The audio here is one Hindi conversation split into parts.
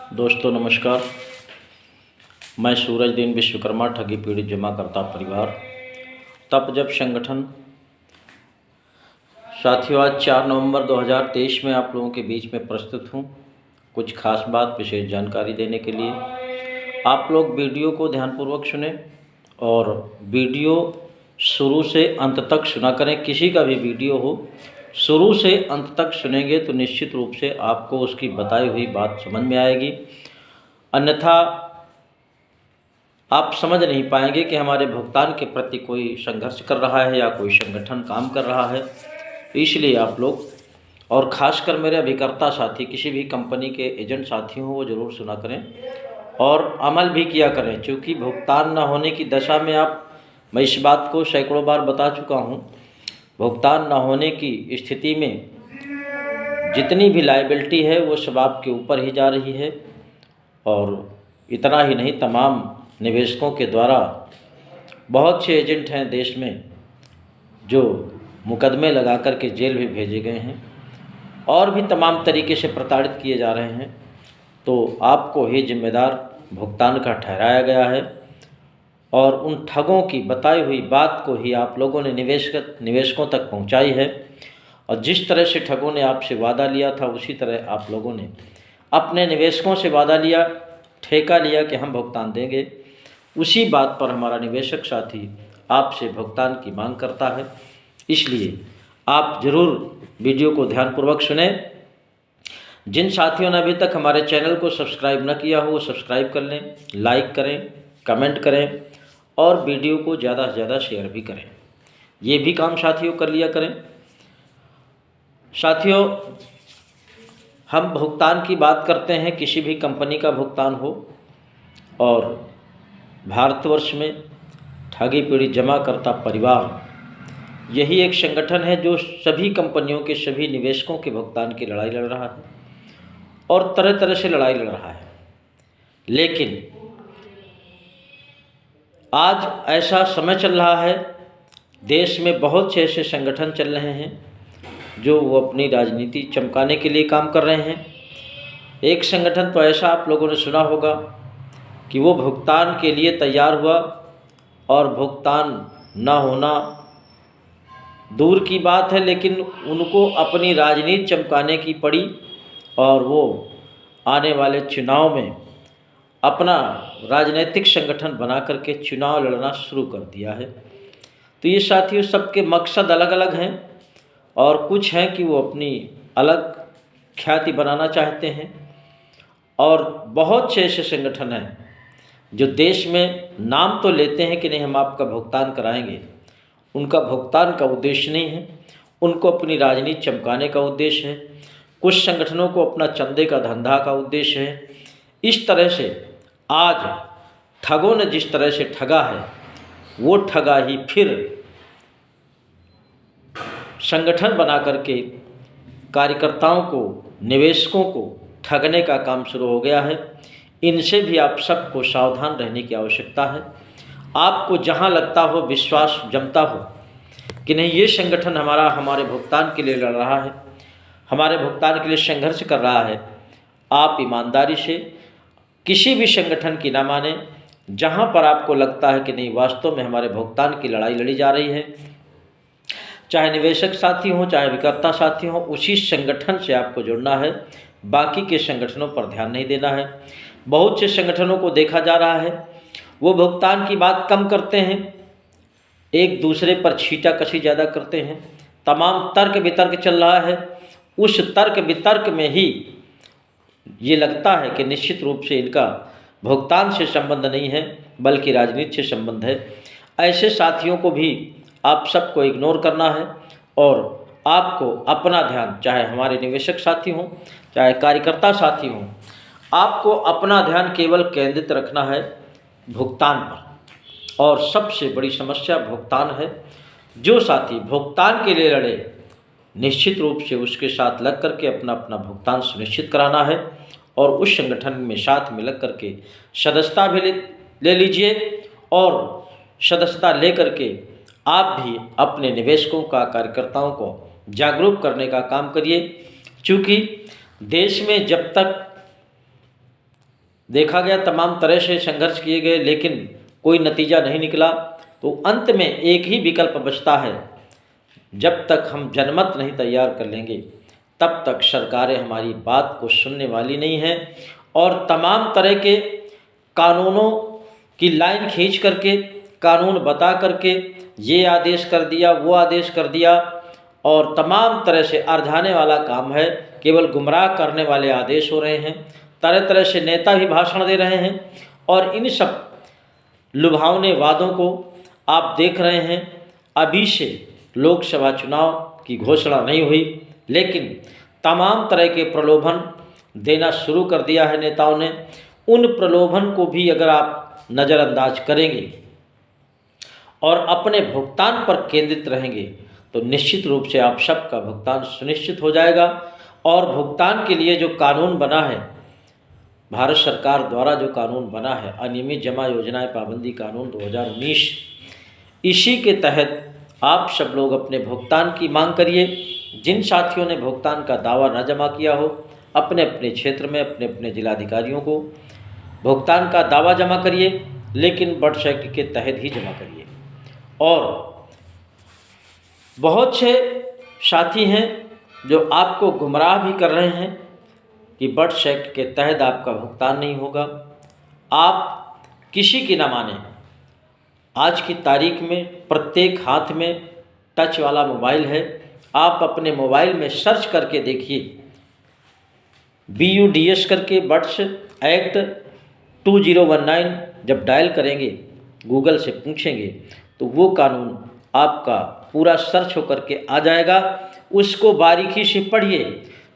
दोस्तों नमस्कार। मैं सूरज दीन विश्वकर्मा ठगी पीड़ित जमाकर्ता परिवार तप जप संगठन साथियों, आज 4 नवंबर 2023 में आप लोगों के बीच में प्रस्तुत हूँ कुछ खास बात विशेष जानकारी देने के लिए। आप लोग वीडियो को ध्यानपूर्वक सुने और वीडियो शुरू से अंत तक सुना करें। किसी का भी वीडियो हो, शुरू से अंत तक सुनेंगे तो निश्चित रूप से आपको उसकी बताई हुई बात समझ में आएगी, अन्यथा आप समझ नहीं पाएंगे कि हमारे भुगतान के प्रति कोई संघर्ष कर रहा है या कोई संगठन काम कर रहा है। तो इसलिए आप लोग, और ख़ासकर मेरे अभिकर्ता साथी, किसी भी कंपनी के एजेंट साथी हों, वो ज़रूर सुना करें और अमल भी किया करें। क्योंकि भुगतान न होने की दशा में मैं इस बात को सैकड़ों बार बता चुका हूँ, भुगतान न होने की स्थिति में जितनी भी लायबिलिटी है वो सब आपके ऊपर ही जा रही है। और इतना ही नहीं, तमाम निवेशकों के द्वारा बहुत से एजेंट हैं देश में जो मुकदमे लगा कर के जेल भी भेजे गए हैं और भी तमाम तरीके से प्रताड़ित किए जा रहे हैं। तो आपको ही जिम्मेदार भुगतान का ठहराया गया है और उन ठगों की बताई हुई बात को ही आप लोगों ने निवेशकों तक पहुंचाई है। और जिस तरह से ठगों ने आपसे वादा लिया था, उसी तरह आप लोगों ने अपने निवेशकों से वादा लिया, ठेका लिया कि हम भुगतान देंगे। उसी बात पर हमारा निवेशक साथी आपसे भुगतान की मांग करता है। इसलिए आप ज़रूर वीडियो को ध्यानपूर्वक सुने। जिन साथियों ने अभी तक हमारे चैनल को सब्सक्राइब न किया हो वो सब्सक्राइब कर लें, लाइक करें, कमेंट करें और वीडियो को ज़्यादा से ज़्यादा शेयर भी करें। ये भी काम साथियों कर लिया करें। साथियों, हम भुगतान की बात करते हैं, किसी भी कंपनी का भुगतान हो, और भारतवर्ष में ठगी पीड़ित जमाकर्ता परिवार यही एक संगठन है जो सभी कंपनियों के सभी निवेशकों के भुगतान की लड़ाई लड़ रहा है और तरह तरह से लड़ाई लड़ रहा है। लेकिन आज ऐसा समय चल रहा है, देश में बहुत से ऐसे संगठन चल रहे हैं जो वो अपनी राजनीति चमकाने के लिए काम कर रहे हैं। एक संगठन तो ऐसा आप लोगों ने सुना होगा कि वो भुगतान के लिए तैयार हुआ और भुगतान न होना दूर की बात है, लेकिन उनको अपनी राजनीति चमकाने की पड़ी और वो आने वाले चुनाव में अपना राजनीतिक संगठन बना करके चुनाव लड़ना शुरू कर दिया है। तो ये साथियों, सबके मकसद अलग अलग हैं और कुछ हैं कि वो अपनी अलग ख्याति बनाना चाहते हैं, और बहुत से ऐसे संगठन हैं जो देश में नाम तो लेते हैं कि नहीं हम आपका भुगतान कराएंगे। उनका भुगतान का उद्देश्य नहीं है, उनको अपनी राजनीति चमकाने का उद्देश्य है। कुछ संगठनों को अपना चंदे का धंधा का उद्देश्य है। इस तरह से आज ठगों ने जिस तरह से ठगा है, वो ठगा ही फिर संगठन बना करके कार्यकर्ताओं को, निवेशकों को ठगने का काम शुरू हो गया है। इनसे भी आप सबको सावधान रहने की आवश्यकता है। आपको जहां लगता हो, विश्वास जमता हो कि नहीं ये संगठन हमारे भुगतान के लिए लड़ रहा है, हमारे भुगतान के लिए संघर्ष कर रहा है, आप ईमानदारी से किसी भी संगठन की ना माने। जहां पर आपको लगता है कि नहीं वास्तव में हमारे भुगतान की लड़ाई लड़ी जा रही है, चाहे निवेशक साथी हों चाहे विक्रेता साथी हों, उसी संगठन से आपको जुड़ना है। बाकी के संगठनों पर ध्यान नहीं देना है। बहुत से संगठनों को देखा जा रहा है वो भुगतान की बात कम करते हैं, एक दूसरे पर छींटाकशी ज़्यादा करते हैं। तमाम तर्क वितर्क चल रहा है। उस तर्क वितर्क में ही ये लगता है कि निश्चित रूप से इनका भुगतान से संबंध नहीं है बल्कि राजनीति से संबंध है। ऐसे साथियों को भी आप सबको इग्नोर करना है और आपको अपना ध्यान, चाहे हमारे निवेशक साथी हों चाहे कार्यकर्ता साथी हों, आपको अपना ध्यान केवल केंद्रित रखना है भुगतान पर। और सबसे बड़ी समस्या भुगतान है। जो साथी भुगतान के लिए लड़े, निश्चित रूप से उसके साथ लग करके अपना अपना भुगतान सुनिश्चित कराना है और उस संगठन में साथ में लग करके सदस्यता भी ले लीजिए और सदस्यता ले करके आप भी अपने निवेशकों का, कार्यकर्ताओं को जागरूक करने का काम करिए। क्योंकि देश में जब तक देखा गया तमाम तरह से संघर्ष किए गए, लेकिन कोई नतीजा नहीं निकला। तो अंत में एक ही विकल्प बचता है, जब तक हम जनमत नहीं तैयार कर लेंगे तब तक सरकारें हमारी बात को सुनने वाली नहीं हैं, और तमाम तरह के कानूनों की लाइन खींच करके, कानून बता करके, ये आदेश कर दिया, वो आदेश कर दिया, और तमाम तरह से अरझाने वाला काम है। केवल गुमराह करने वाले आदेश हो रहे हैं। तरह तरह से नेता भी भाषण दे रहे हैं, और इन सब लुभावने वादों को आप देख रहे हैं। अभी से लोकसभा चुनाव की घोषणा नहीं हुई, लेकिन तमाम तरह के प्रलोभन देना शुरू कर दिया है नेताओं ने। उन प्रलोभन को भी अगर आप नज़रअंदाज करेंगे और अपने भुगतान पर केंद्रित रहेंगे तो निश्चित रूप से आप सबका भुगतान सुनिश्चित हो जाएगा। और भुगतान के लिए जो कानून बना है, भारत सरकार द्वारा जो कानून बना है, अनियमित जमा योजनाएं पाबंदी कानून 2019, इसी के तहत आप सब लोग अपने भुगतान की मांग करिए। जिन साथियों ने भुगतान का दावा न जमा किया हो, अपने अपने क्षेत्र में अपने अपने जिलाधिकारियों को भुगतान का दावा जमा करिए, लेकिन बर्ड्स एक्ट के तहत ही जमा करिए। और बहुत से साथी हैं जो आपको गुमराह भी कर रहे हैं कि बर्ड्स एक्ट के तहत आपका भुगतान नहीं होगा। आप किसी की ना माने। आज की तारीख में प्रत्येक हाथ में टच वाला मोबाइल है। आप अपने मोबाइल में सर्च करके देखिए, BUDS करके बर्ड्स एक्ट 2019 जब डायल करेंगे, गूगल से पूछेंगे, तो वो कानून आपका पूरा सर्च होकर के आ जाएगा। उसको बारीकी से पढ़िए।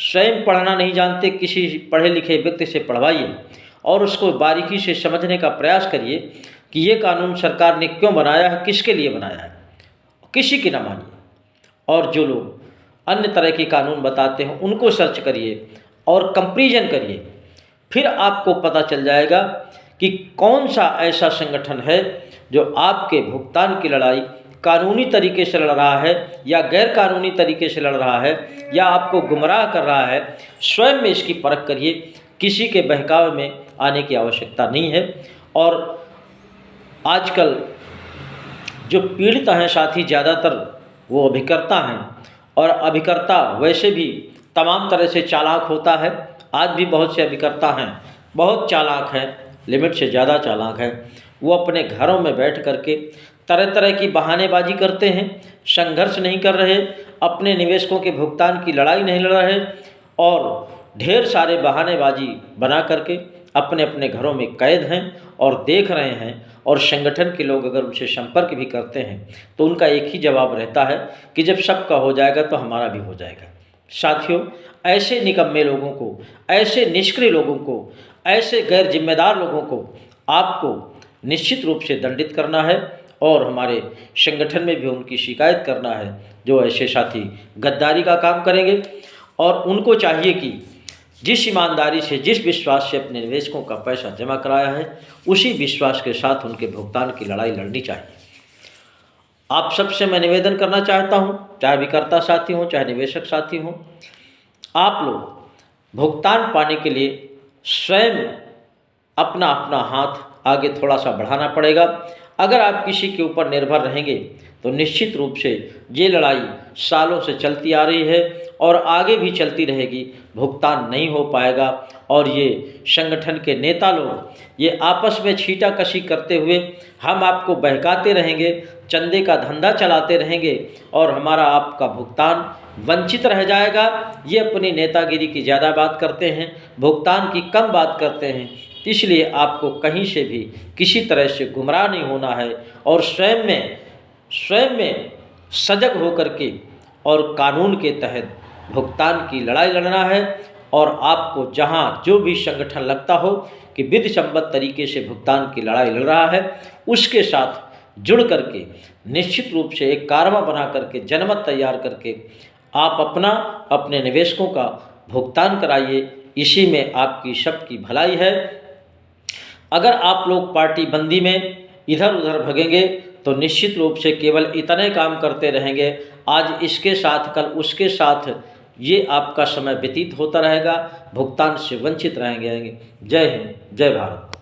स्वयं पढ़ना नहीं जानते, किसी पढ़े लिखे व्यक्ति से पढ़वाइए और उसको बारीकी से समझने का प्रयास करिए कि ये कानून सरकार ने क्यों बनाया है, किसके लिए बनाया है। किसी की ना मानिए। और जो लोग अन्य तरह के कानून बताते हैं उनको सर्च करिए और कंपैरिजन करिए। फिर आपको पता चल जाएगा कि कौन सा ऐसा संगठन है जो आपके भुगतान की लड़ाई कानूनी तरीके से लड़ रहा है या गैर कानूनी तरीके से लड़ रहा है या आपको गुमराह कर रहा है। स्वयं में इसकी परख करिए। किसी के बहकावे में आने की आवश्यकता नहीं है। और आजकल जो पीड़ित हैं साथी, ज़्यादातर वो अभिकर्ता हैं, और अभिकर्ता वैसे भी तमाम तरह से चालाक होता है। आज भी बहुत से अभिकर्ता हैं, बहुत चालाक हैं, लिमिट से ज़्यादा चालाक हैं। वो अपने घरों में बैठ करके तरह तरह की बहानेबाजी करते हैं, संघर्ष नहीं कर रहे, अपने निवेशकों के भुगतान की लड़ाई नहीं लड़ रहे, और ढेर सारे बहानेबाजी बना करके अपने अपने घरों में कैद हैं और देख रहे हैं। और संगठन के लोग अगर उनसे संपर्क भी करते हैं तो उनका एक ही जवाब रहता है कि जब सबका हो जाएगा तो हमारा भी हो जाएगा। साथियों, ऐसे निकम्मे लोगों को, ऐसे निष्क्रिय लोगों को, ऐसे गैर जिम्मेदार लोगों को आपको निश्चित रूप से दंडित करना है और हमारे संगठन में भी उनकी शिकायत करना है जो ऐसे साथी गद्दारी का काम करेंगे। और उनको चाहिए कि जिस ईमानदारी से, जिस विश्वास से अपने निवेशकों का पैसा जमा कराया है, उसी विश्वास के साथ उनके भुगतान की लड़ाई लड़नी चाहिए। आप सबसे मैं निवेदन करना चाहता हूं, चाहे विक्रेता साथी हों, चाहे निवेशक साथी हों, आप लोग भुगतान पाने के लिए स्वयं अपना अपना हाथ आगे थोड़ा सा बढ़ाना पड़ेगा। अगर आप किसी के ऊपर निर्भर रहेंगे तो निश्चित रूप से ये लड़ाई सालों से चलती आ रही है और आगे भी चलती रहेगी। भुगतान नहीं हो पाएगा और ये संगठन के नेता लोग ये आपस में छींटाकशी करते हुए हम आपको बहकाते रहेंगे, चंदे का धंधा चलाते रहेंगे और हमारा आपका भुगतान वंचित रह जाएगा। ये अपनी नेतागिरी की ज़्यादा बात करते हैं, भुगतान की कम बात करते हैं। इसलिए आपको कहीं से भी किसी तरह से गुमराह नहीं होना है और स्वयं में सजग होकर के और कानून के तहत भुगतान की लड़ाई लड़ना है। और आपको जहां जो भी संगठन लगता हो कि विधि सम्मत तरीके से भुगतान की लड़ाई लड़ रहा है, उसके साथ जुड़ करके निश्चित रूप से एक कारवा बना करके, जनमत तैयार करके आप अपने निवेशकों का भुगतान कराइए। इसी में आपकी सबकी भलाई है। अगर आप लोग पार्टी बंदी में इधर उधर भगेंगे तो निश्चित रूप से केवल इतने काम करते रहेंगे, आज इसके साथ कल उसके साथ ये आपका समय व्यतीत होता रहेगा, भुगतान से वंचित रहेंगे। जय हिंद, जय भारत।